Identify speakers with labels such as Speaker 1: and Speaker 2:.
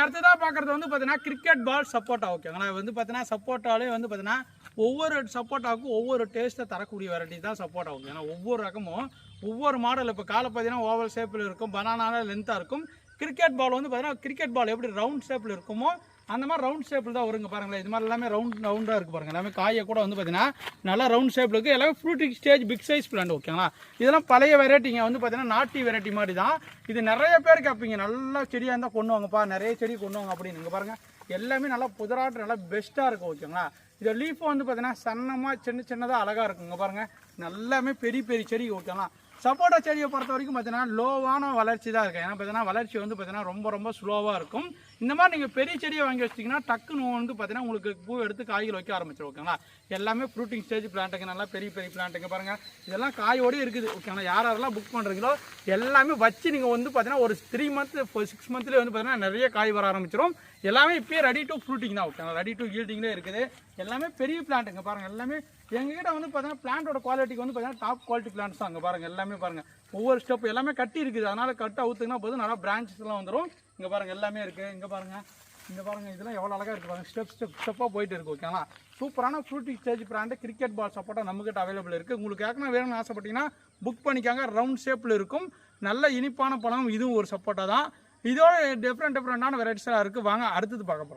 Speaker 1: அடுத்ததாக பார்க்குறது வந்து பார்த்தீங்கன்னா கிரிக்கெட் பால் சப்போட்டா ஓகேங்களா. இது வந்து பார்த்தீங்கன்னா சப்போட்டாலே வந்து பார்த்தீங்கன்னா ஒவ்வொரு சப்போட்டாவுக்கும் ஒவ்வொரு டேஸ்ட்டை தரக்கூடிய வெரைட்டி தான் சப்போட்டா ஓகே. ஏன்னா ஒவ்வொரு ரகமும் ஒவ்வொரு மாடல். இப்போ காலை பார்த்தீங்கன்னா ஓவல் ஷேப்பில் இருக்கும், பனானால லென்த்தாக இருக்கும். கிரிக்கெட் பால் வந்து பார்த்தீங்கன்னா கிரிக்கெட் பால் எப்படி ரவுண்ட் ஷேப்பில் இருக்குமோ அந்த மாதிரி ரவுண்ட் ஷேப்பில் தான் வருங்க பாருங்களேன். இது மாதிரி எல்லாமே ரவுண்டாக இருக்குது பாருங்கள். எல்லாமே காயை கூட வந்து பார்த்தீங்கன்னா நல்லா ரவுண்ட் ஷேப்பில் இருக்குது. எல்லாமே fruiting stage big size plant ஓகேங்களா. இதெல்லாம் பழைய வெரைட்டிங்க வந்து பார்த்தீங்கன்னா நாட்டி வெரைட்டி மாதிரி தான். இது நிறைய பேர் கேட்பீங்க, நல்லா செடியாக இருந்தால் கொண்டு வாங்கப்பா, நிறைய செடி கொண்டு வாங்க அப்படின்னு. இங்கே பாருங்கள் எல்லாமே நல்லா புதராட்டு நல்லா பெஸ்ட்டாக இருக்கும் ஓகேங்களா. இது லீஃபும் வந்து பார்த்தீங்கன்னா சன்னமாக சின்னதாக அழகாக இருக்குங்க பாருங்கள். நல்லாமே பெரிய பெரிய செடி ஓகேங்களா. சப்போட்டா செடியை பொறுத்த வரைக்கும் பார்த்தீங்கன்னா லோவான வளர்ச்சி தான் இருக்குது. ஏன்னா பார்த்தீங்கன்னா வளர்ச்சி வந்து பார்த்தீங்கன்னா ரொம்ப ஸ்லோவாக இருக்கும். இந்த மாதிரி நீங்கள் பெரிய செடியை வாங்கி வச்சிட்டிங்கன்னா டக்குன்னு வந்து பார்த்தீங்கன்னா உங்களுக்கு பூ எடுத்து காய்கள் வைக்க ஆரம்பிச்சிடும் ஓகேங்களா. எல்லாமே ஃப்ரூட்டிங் ஸ்டேஜ் பிளான்ட்டுங்க, நல்லா பெரிய பெரிய பிளான்ட்டுங்க பாருங்கள். இதெல்லாம் காயோடய இருக்குது ஓகேங்களா. யாரெல்லாம் புக் பண்ணுறீங்களோ எல்லாமே வச்சு நீங்கள் வந்து பார்த்தீங்கன்னா ஒரு 3 மந்த் 6 மந்த்லேயே வந்து பார்த்தீங்கன்னா நிறைய காய் வர ஆரம்பிச்சிடும். எல்லாமே இப்போயே ரெடி டு ஃப்ரூட்டிங் தான் ஓகேங்களா. ரெடி டு ஈல்டிங்லேயே இருக்குது. எல்லாமே பெரிய பிளான்ட்டுங்க பாருங்கள். எல்லாமே எங்ககிட்ட வந்து பார்த்தீங்கன்னா பிளான்ட்டோட குவாலிட்டிக்கு வந்து பார்த்தீங்கன்னா டாப் குவாலிட்டி பிளான்ட்ஸ் தான். அங்கே பாருங்கள் எல்லாமே பாருங்கள் ஒவ்வொரு ஸ்டெப் எல்லாமே கட்டி இருக்குது. அதனால் கட்டு அவுத்துங்கன்னா போதும் நல்லா பிரான்ச்சஸ்லாம் வந்துடும். இங்கே பாருங்கள் எல்லாமே இருக்குது. இங்கே பாருங்கள் இதெல்லாம் எவ்வளோ அழகாக இருக்குது பாருங்கள். ஸ்டெப்பாக போயிட்டு இருக்குது ஓகேங்களா. சூப்பரான fruiting stage plant cricket ball sapota நம்மகிட்ட அவைலபிள் இருக்குது. உங்களுக்கு ஏற்கனவே வேணும்னு ஆசைப்பட்டீங்கன்னா புக் பண்ணிக்காங்க. ரவுண்ட் ஷேப்பில் இருக்கும், நல்ல இனிப்பான பழம். இதுவும் ஒரு சப்போட்டா தான். இதோட டிஃப்ரெண்டான வெரைட்டிஸாக இருக்குது. வாங்க அடுத்தது பார்க்க போகிறோம்.